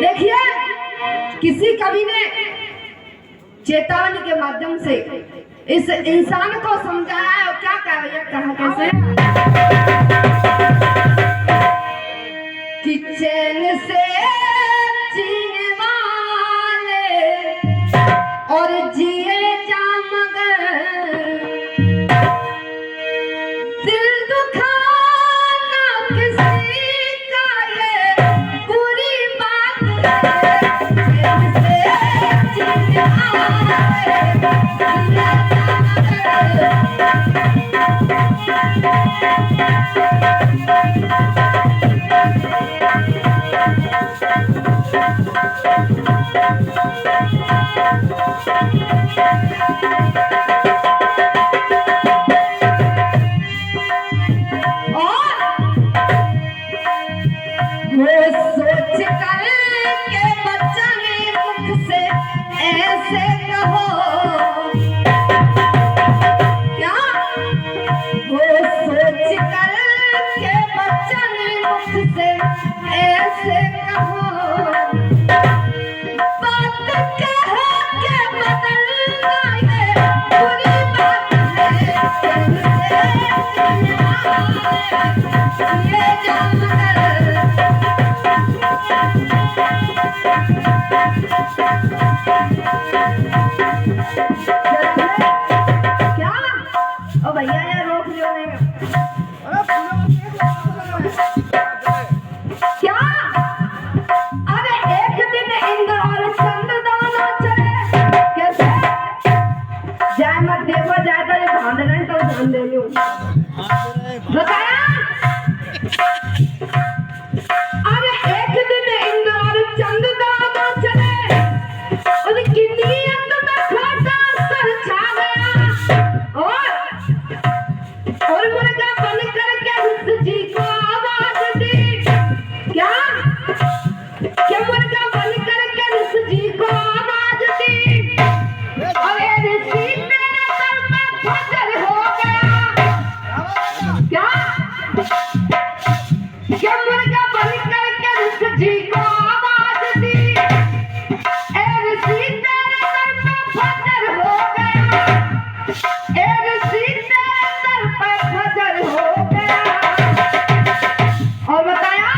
देखिए, किसी कवि ने चेतावनी के माध्यम से इस इंसान को समझाया है। और क्या कहा भैया, कहा कैसे कि चैन से जीने वाले और जिए जा मगर दिल दुखाना किसी का ये बुरी बात है। चैन से जीने वाले जिए सोच कर के बचने मुख से ऐसे कहो, क्या वो सोच कर के बचने मुख से ऐसे कहो, बात कह के बदलना ये बुरी बात है। ये जानकर क्या ओ भैया यार रोक लियो नहीं क्या। अरे एक दिन इंद्र और चंद्र दोनों चले कैसे जाए मत देखो जाए तो ये ध्यान देना तो ध्यान दे लियो बताया। अरे एक दिन इंद्र और चंद्र दोनों चले उनकी नीयत में खोटा सर छा गया और मुर्गा बन करके उस जी को आवाज दी। क्या क्या मुर्गा बन करके उस जी को आवाज दी और ये ऋषि मेरे सर में फजर हो गया। क्या क्या मुर्गा बन करके उस जी को आवाज दी और बताया।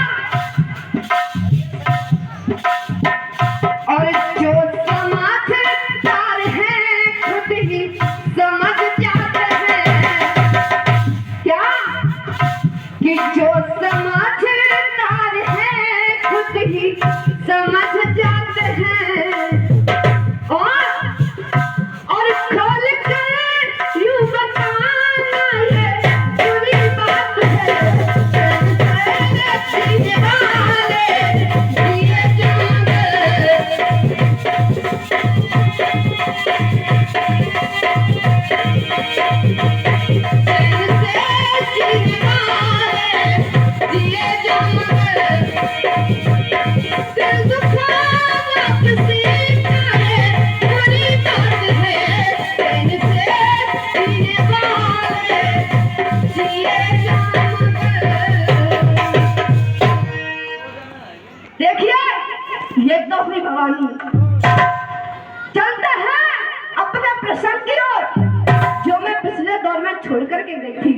और जो समझदार हैं खुद ही समझ जाते हैं। क्या कि जो समझदार हैं खुद ही समझ जाते हैं और खोल कर यूं बताना ये बुरी बात है। जीने वाले जिए दिल दुखाना किसी का ये बुरी बात है। चैन से जीने वाले जिए जा देखिए, ये तो अपनी भवानी चलते हैं अपने प्रसंग की ओर जो मैं पिछले दौर में छोड़ करके गई थी।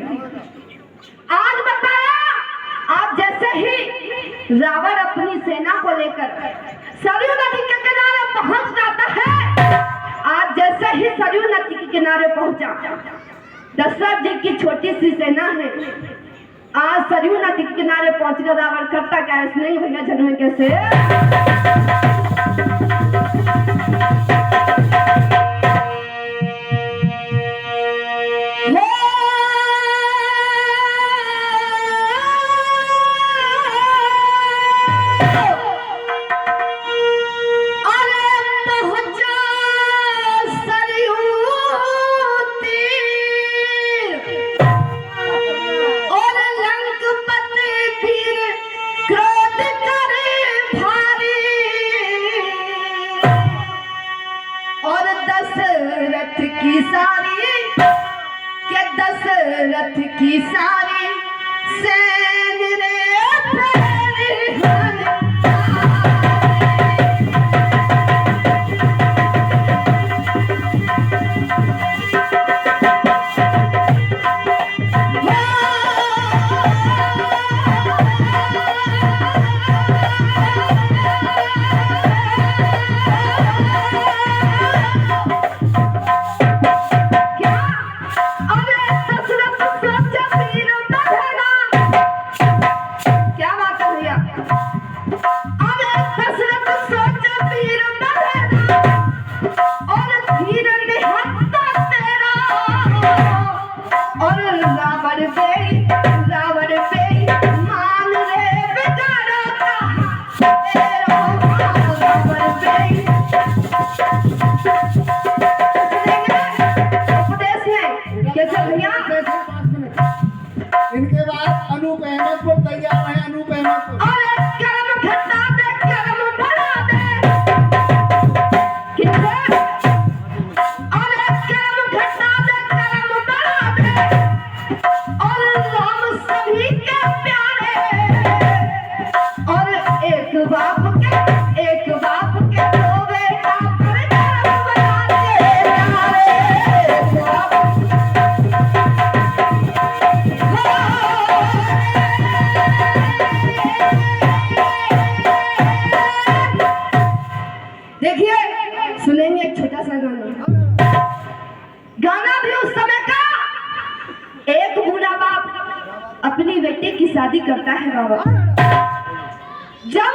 आज बताया, आप जैसे ही रावण अपनी सेना को लेकर सरयू नदी के किनारे पहुंच जाता है, आज जैसे ही सरयू नदी के किनारे पहुंचा, दशरथ जी की छोटी सी सेना है। आज सरयू नदी के किनारे पहुंच कर रावण करता क्या है नहीं भैया जन्म कैसे के बाद अनूप अहमदपुर तैयार है। अनूप अहमदपुर और एक कर्म घटा दे, कर्म बढ़ा दे। कितने? और एक कर्म घटा दे, कर्म बढ़ा दे। और राम सभी के प्यारे। और एक बाप के दो बेटा पर कर्म बनाते प्यारे। देखिए, सुनेंगे एक छोटा सा गाना। गाना भी उस समय का। एक बूढ़ा बाप अपनी बेटी की शादी करता है बाबा। जब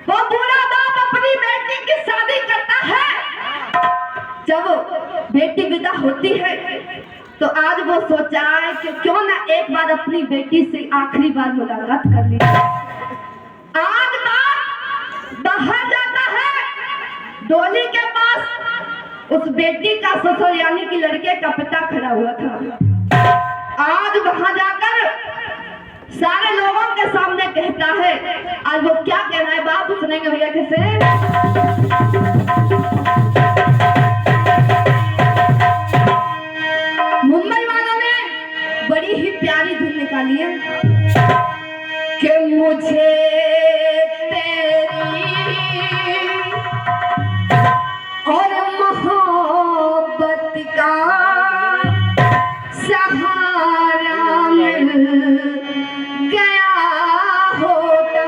वो बूढ़ा बाप अपनी बेटी की शादी करता है, जब बेटी विदा होती है, तो आज वो सोचा है कि क्यों ना एक बार अपनी बेटी से आखिरी बार मुलाकात कर ली। आज बाप बाहर जाता है, डोली के पास उस बेटी का ससुर यानी कि लड़के का पिता खड़ा हुआ था। आज वहां जाकर सारे लोगों के सामने कहता है, आज वो क्या कह रहा है बाप सुनेंगे भैया कैसे। मुंबई वालों ने बड़ी ही प्यारी धुन निकाली है कि मुझे तेरी और मोहब्बत का सहारा मिल गया होता।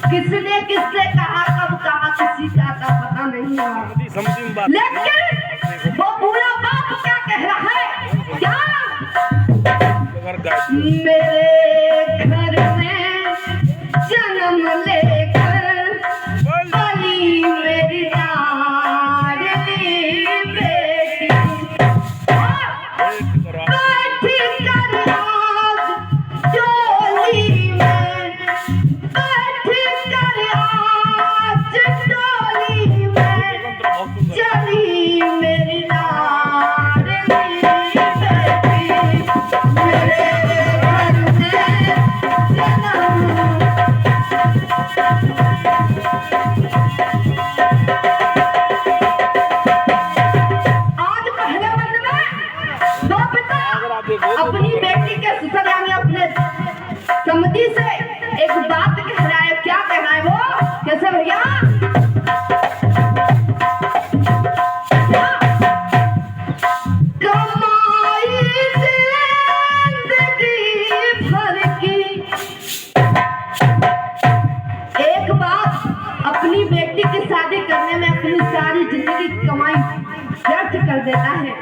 किसने किससे कहा, कब कहा, किसी का पता नहीं है। लेकिन वो बूढ़ा बाप क्या कह रहा है, क्या मेरे घर में जन्म लेकर पली मेरी लाडली बेटी। बैठी कर आज डोली में, बैठी कर आज डोली में, चली मेरी लाडली बेटी। मेरे घर में जन्म। आज पहले बंद में दो पिता अपनी बेटी के ससुर यानी अपने समधी से एक बात कह रहा है। क्या कह रहा है वो, कैसे भैया। कमाई जिंदगी भर की। एक बाप अपनी बेटी की शादी करने में अपनी सारी जिंदगी की कमाई व्यर्थ कर देता है।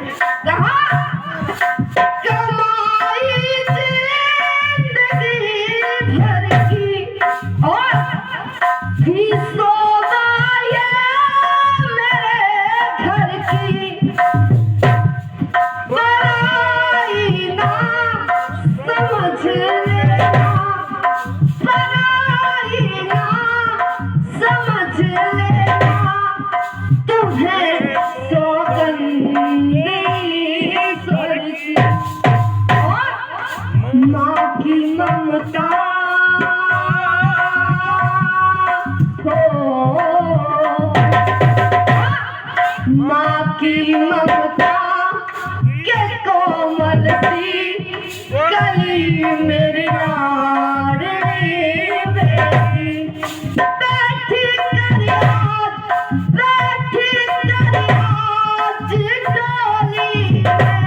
कहा कमाई जिंदगी भर की और फीसों ये मेरे घर की। बड़ाई ना समझ लेना, बड़ाई ना समझ लेना, तुम्हें सौगंधी ईश्वर की। और माँ की ममता हो, माँ की ममता के कोमल सी कली मेरी लाडली बेटी। बैठी कर आज, बैठी कर आज डोली में,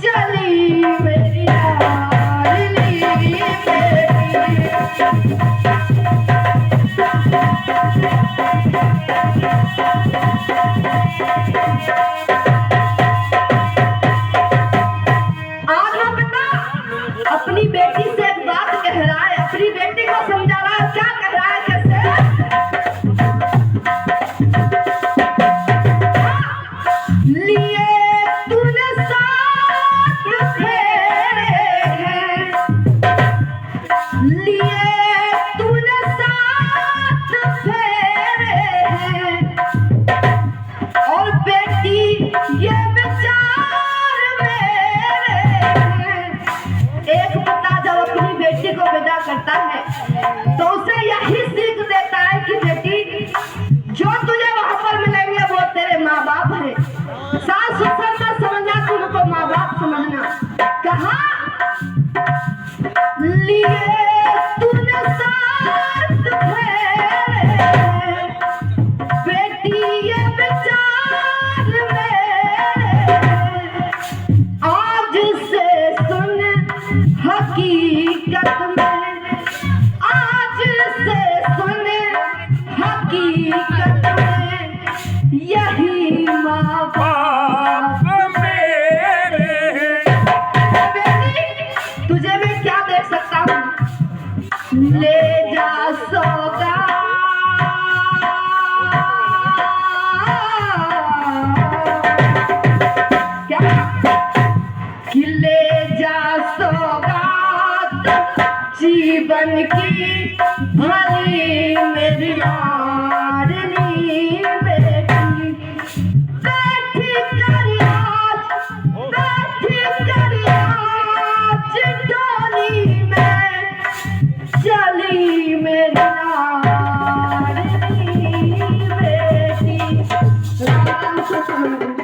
चली मेरी लाडली बेटी। लिए तूने साथ फेरे हैं, लिए तूने साथ फेरे हैं, और बेटी ये विचार मेरे हैं। एक पिता जब अपनी बेटी को विदा करता है तो उसे यही सीख देता है कि बेटी जो तुझे वहां पर मिलेंगे वो तेरे माँ बाप हैं। सास ससुर मत समझना, तुमको माँ बाप समझना। कहा लिए तूने साथ फेरे हैं, बेटी ये विचार मेरे हैं। आज से सुन हकीकत में, आज से सुन हकीकत में, यही माँ बाप मेरे बेटी, तुझे मैं क्या दे सकता हूँ? ले जा सौगात, क्या कि ले जा सौगात जीवन की भली मेरी माँ